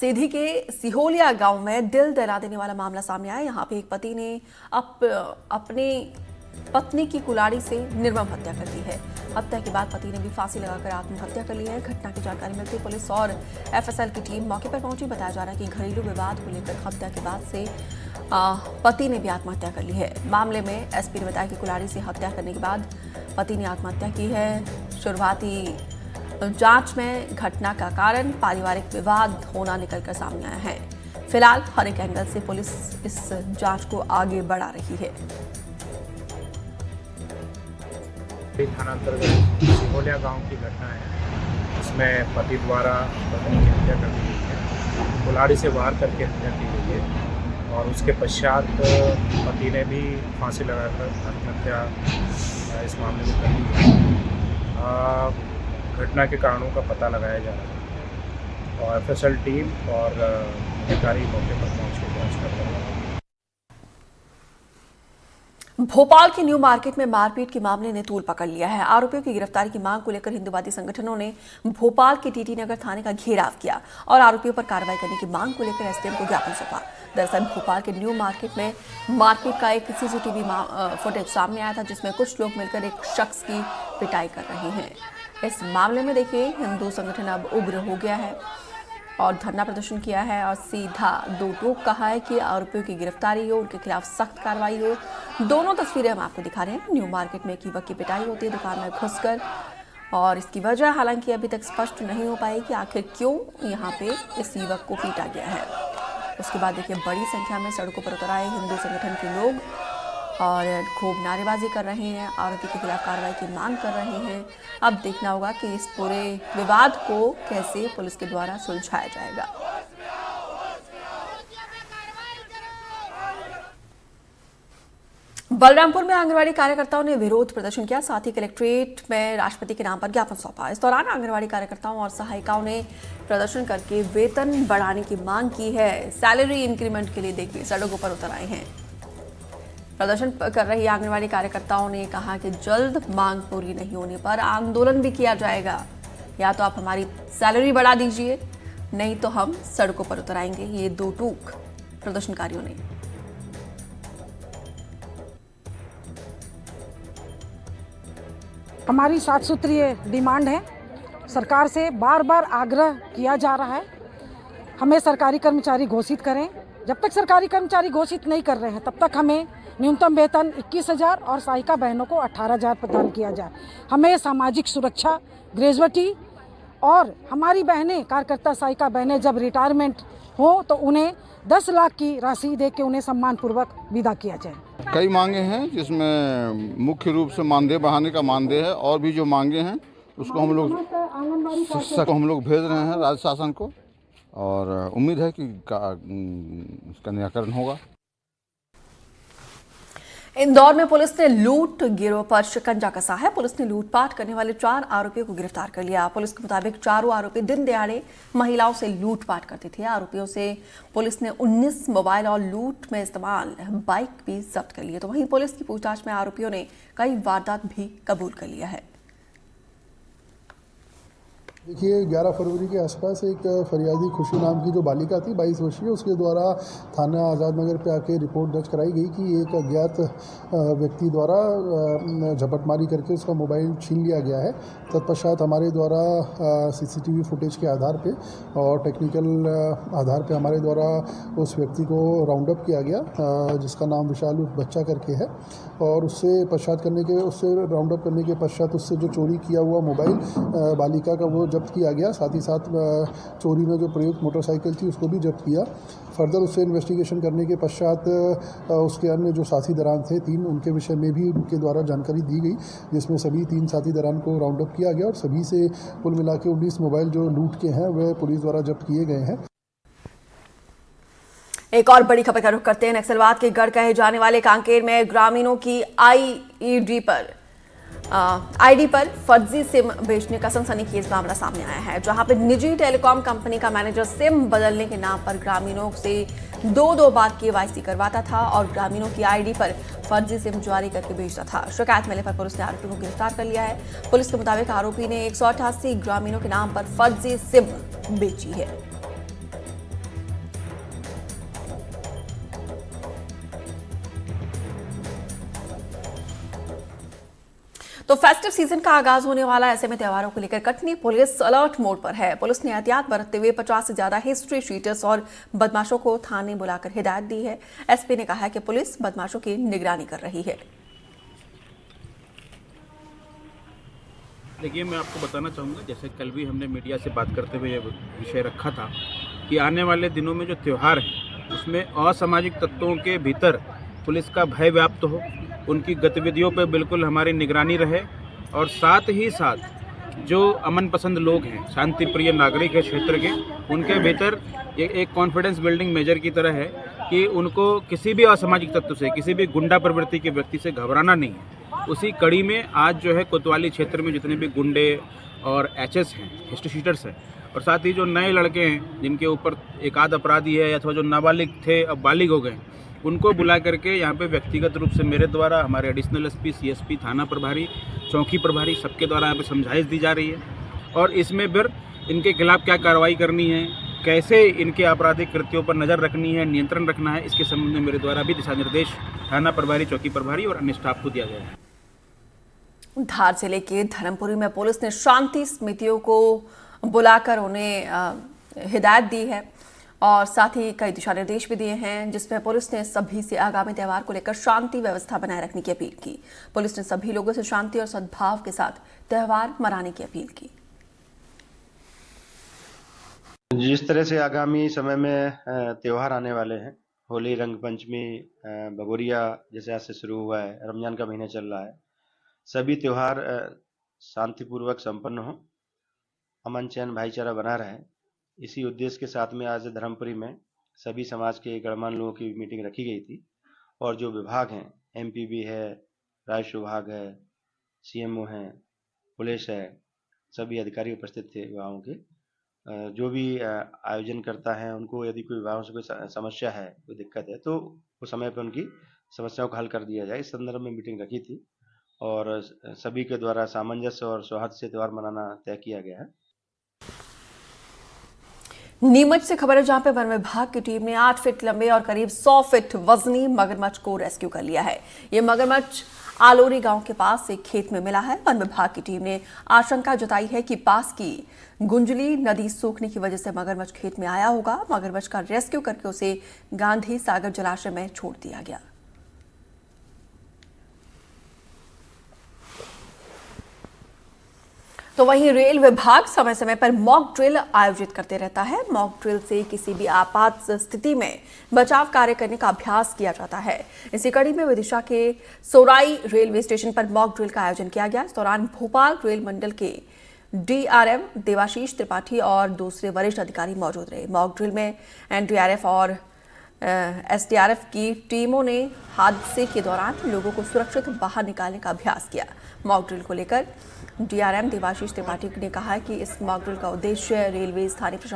सीधी के सिहोलिया गांव में दिल दहला देने वाला मामला सामने आया। यहाँ पे एक पति ने अपनी पत्नी की कुल्हाड़ी से निर्मम हत्या कर दी है। हत्या के बाद पति ने भी फांसी लगाकर आत्महत्या कर ली है। घटना की जानकारी मिलती पुलिस और एफएसएल की टीम मौके पर पहुंची। बताया जा रहा है कि घरेलू विवाद को लेकर हत्या के बाद से पति ने भी आत्महत्या कर ली है। मामले में एसपी ने बताया कि कुल्हाड़ी से हत्या करने के बाद पति ने आत्महत्या की है। शुरुआती जांच में घटना का कारण पारिवारिक विवाद होना निकलकर सामने आया है। फिलहाल हर एक एंगल से पुलिस इस जांच को आगे बढ़ा रही है। थाना अंतर्गत सिहोलिया गांव की घटना है। इसमें पति द्वारा पत्नी की हत्या कर दी गई है। कुल्हाड़ी से वार करके हत्या की गई है और उसके पश्चात पति ने भी फांसी लगाकर आत्महत्या इस मामले में कर ली है। घटना के कारणों का पता लगाया जा रहा है और एफएसएल टीम और अधिकारी मौके पर पहुंच जांच कर रहे हैं। भोपाल के न्यू मार्केट में मारपीट के मामले ने तूल पकड़ लिया है। आरोपियों की गिरफ्तारी की मांग को लेकर हिंदुवादी संगठनों ने भोपाल के टीटी नगर थाने का घेराव किया और आरोपियों पर कार्रवाई करने की मांग को लेकर एसडीएम को ज्ञापन सौंपा। दरअसल भोपाल के न्यू मार्केट में मारपीट का एक सीसीटीवी फुटेज सामने आया था, जिसमें कुछ लोग मिलकर एक शख्स की पिटाई कर रहे हैं। इस मामले में देखिए हिंदू संगठन अब उग्र हो गया है और धरना प्रदर्शन किया है और सीधा दो टूक कहा है कि आरोपियों की गिरफ्तारी हो, उनके खिलाफ सख्त कार्रवाई हो। दोनों तस्वीरें हम आपको दिखा रहे हैं। न्यू मार्केट में एक युवक की पिटाई होती है दुकान में घुसकर, और इसकी वजह हालांकि अभी तक स्पष्ट नहीं हो पाई कि आखिर क्यों यहाँ पे इस युवक को पीटा गया है। उसके बाद देखिए बड़ी संख्या में सड़कों पर उतर आए हिंदू संगठन के लोग और खूब नारेबाजी कर रहे हैं, आरोपी के खिलाफ कार्रवाई की मांग कर रहे हैं। अब देखना होगा कि इस पूरे विवाद को कैसे पुलिस के द्वारा सुलझाया जाएगा। बलरामपुर में आंगनवाड़ी कार्यकर्ताओं ने विरोध प्रदर्शन किया, साथ ही कलेक्ट्रेट में राष्ट्रपति के नाम पर ज्ञापन सौंपा। इस दौरान आंगनवाड़ी कार्यकर्ताओं और सहायिकाओं ने प्रदर्शन करके वेतन बढ़ाने की मांग की है। सैलरी इंक्रीमेंट के लिए देखिए सड़कों पर उतर आए हैं। प्रदर्शन कर रही आंगनवाड़ी कार्यकर्ताओं ने कहा कि जल्द मांग पूरी नहीं होने पर आंदोलन भी किया जाएगा। या तो आप हमारी सैलरी बढ़ा दीजिए, नहीं तो हम सड़कों पर उतर आएंगे। ये दो टूक प्रदर्शनकारियों ने। हमारी 7 सूत्रीय डिमांड है। सरकार से बार बार आग्रह किया जा रहा है हमें सरकारी कर्मचारी घोषित करें। जब तक सरकारी कर्मचारी घोषित नहीं कर रहे हैं तब तक हमें न्यूनतम वेतन 21,000 और सहायिका बहनों को 18,000 प्रदान किया जाए। हमें सामाजिक सुरक्षा, ग्रेजुएटी और हमारी बहनें कार्यकर्ता सहायिका बहनें जब रिटायरमेंट हो तो उन्हें 10 लाख की राशि दे के उन्हें सम्मानपूर्वक विदा किया जाए। कई मांगे हैं जिसमें मुख्य रूप से मानदेय बढ़ाने का मानदेय है, और भी जो मांगे हैं उसको हम लोग भेज रहे हैं राज्य शासन को और उम्मीद है कि इसका निराकरण होगा। इंदौर में पुलिस ने लूट गिरोह पर शिकंजा कसा है। पुलिस ने लूटपाट करने वाले 4 आरोपियों को गिरफ्तार कर लिया। पुलिस के मुताबिक चारों आरोपी दिन दहाड़े महिलाओं से लूटपाट करते थे। आरोपियों से पुलिस ने 19 मोबाइल और लूट में इस्तेमाल बाइक भी जब्त कर लिए। तो वहीं पुलिस की पूछताछ में आरोपियों ने कई वारदात भी कबूल कर लिया है। देखिए 11 फरवरी के आसपास एक फरियादी खुशी नाम की जो बालिका थी 22 वर्षीय, उसके द्वारा थाना आज़ाद नगर पे आके रिपोर्ट दर्ज कराई गई कि एक अज्ञात व्यक्ति द्वारा झपटमारी करके उसका मोबाइल छीन लिया गया है। तत्पश्चात हमारे द्वारा सीसीटीवी फुटेज के आधार पे और टेक्निकल आधार पे हमारे द्वारा उस व्यक्ति को राउंड अप किया गया, जिसका नाम विशाल बच्चा करके है, और उससे राउंड अप करने के पश्चात उससे जो चोरी किया हुआ मोबाइल बालिका का वो जब्त किया गया। साथ ही साथ चोरी में जो प्रयुक्त मोटरसाइकिल थी उसको भी जब्त किया। फर्दर उससे इन्वेस्टिगेशन करने के पश्चात उसके अन्य जो साथी दरान थे 3, उनके विषय में भी उनके द्वारा जानकारी दी गई, जिसमें सभी 3 साथी दरान को राउंड अप किया गया और सभी से कुल मिला के 19 मोबाइल जो लूट के हैं वह पुलिस द्वारा जब्त किए गए हैं। एक और बड़ी खबर का रुख करते हैं। नक्सलवाद के गढ़ कहे जाने वाले कांकेर में ग्रामीणों की आईडी पर फर्जी सिम बेचने का सनसनीखेज मामला सामने आया है, जहां पर निजी टेलीकॉम कंपनी का मैनेजर सिम बदलने के नाम पर ग्रामीणों से 2 बार केवाईसी करवाता था और ग्रामीणों की आईडी पर फर्जी सिम जारी करके बेचता था। शिकायत मिलने पर पुलिस ने आरोपी को गिरफ्तार कर लिया है। पुलिस के मुताबिक आरोपी ने 188 ग्रामीणों के नाम पर फर्जी सिम बेची है। तो फेस्टिव सीजन का आगाज होने वाला, ऐसे में त्योहारों को लेकर कटनी पुलिस अलर्ट मोड पर है। पुलिस ने एहतियात बरतते हुए 50 से ज्यादा हिस्ट्री शीटर्स और बदमाशों को थाने बुलाकर हिदायत दी है। एसपी ने कहा है कि पुलिस बदमाशों की निगरानी कर रही है। देखिए, मैं आपको बताना चाहूँगा, जैसे कल भी हमने मीडिया से बात करते हुए ये विषय रखा था कि आने वाले दिनों में जो त्यौहार है उसमें असामाजिक तत्वों के भीतर पुलिस का भय व्याप्त हो, उनकी गतिविधियों पर बिल्कुल हमारी निगरानी रहे और साथ ही साथ जो अमन पसंद लोग हैं, शांति प्रिय नागरिक है क्षेत्र के, उनके भीतर ये एक कॉन्फिडेंस बिल्डिंग मेजर की तरह है कि उनको किसी भी असामाजिक तत्व से, किसी भी गुंडा प्रवृत्ति के व्यक्ति से घबराना नहीं है। उसी कड़ी में आज जो है कोतवाली क्षेत्र में जितने भी गुंडे और एचएस हैं, हिस्ट्री शीटर्स हैं, और साथ ही जो नए लड़के हैं जिनके ऊपर एक आध अपराधी है अथवा जो नाबालिग थे अब बालिग हो गए, उनको बुला करके यहाँ पे व्यक्तिगत रूप से मेरे द्वारा, हमारे एडिशनल एसपी, सीएसपी, थाना प्रभारी, चौकी प्रभारी, सबके द्वारा यहाँ पे समझाइश दी जा रही है और इसमें फिर इनके खिलाफ क्या कार्रवाई करनी है, कैसे इनके आपराधिक कृत्यों पर नज़र रखनी है, नियंत्रण रखना है, इसके संबंध में मेरे द्वारा भी दिशा निर्देश थाना प्रभारी, चौकी प्रभारी और अन्य स्टाफ को दिया गया है। धार जिले के धर्मपुरी में पुलिस ने शांति समितियों को बुलाकर उन्हें हिदायत दी है और साथ ही कई दिशा निर्देश भी दिए हैं, जिसमें पुलिस ने सभी से आगामी त्यौहार को लेकर शांति व्यवस्था बनाए रखने की अपील की। पुलिस ने सभी लोगों से शांति और सद्भाव के साथ त्यौहार मनाने की अपील की। जिस तरह से आगामी समय में त्यौहार आने वाले हैं, होली, रंग पंचमी, भगोरिया जैसे आज से शुरू हुआ है, रमजान का महीना चल रहा है, सभी त्यौहार शांतिपूर्वक संपन्न हो, अमन चैन भाईचारा बना रहे। इसी उद्देश्य के साथ में आज धर्मपुरी में सभी समाज के गणमान्य लोगों की मीटिंग रखी गई थी और जो विभाग हैं, एमपीबी है, राजस्व विभाग है, सीएमओ हैं, पुलिस है, सभी अधिकारी उपस्थित थे। विभागों के जो भी आयोजन करता है उनको यदि कोई विभागों से कोई समस्या है, कोई दिक्कत है, तो उस समय पर उनकी समस्याओं को हल कर दिया जाए। इस संदर्भ में मीटिंग रखी थी और सभी के द्वारा सामंजस्य और सौहार्द से त्यौहार मनाना तय किया गया है। नीमच से खबर है, जहां पे वन विभाग की टीम ने 8 फीट लंबे और करीब 100 फीट वजनी मगरमच्छ को रेस्क्यू कर लिया है। ये मगरमच्छ आलोरी गांव के पास एक खेत में मिला है। वन विभाग की टीम ने आशंका जताई है कि पास की गुंजली नदी सूखने की वजह से मगरमच्छ खेत में आया होगा। मगरमच्छ का रेस्क्यू करके उसे गांधी सागर जलाशय में छोड़ दिया गया। तो वहीं रेल विभाग समय समय पर मॉक ड्रिल आयोजित करते रहता है। मॉक ड्रिल से किसी भी आपात स्थिति में बचाव कार्य करने का अभ्यास किया जाता है। इसी कड़ी में विदिशा के सोराई रेलवे स्टेशन पर मॉक ड्रिल का आयोजन किया गया। इस दौरान भोपाल रेल मंडल के डीआरएम देवाशीष त्रिपाठी और दूसरे वरिष्ठ अधिकारी मौजूद रहे। मॉक ड्रिल में एनडीआरएफ और एसडीआरएफ की टीमों ने हादसे के दौरान लोगों को सुरक्षित बाहर निकालने का अभ्यास किया। मॉक ड्रिल को लेकर डीआरएम देवाशीष त्रिपाठी ने कहा कि इस मॉक ड्रिल का उद्देश्य रेलवे स्थानीय प्रशासन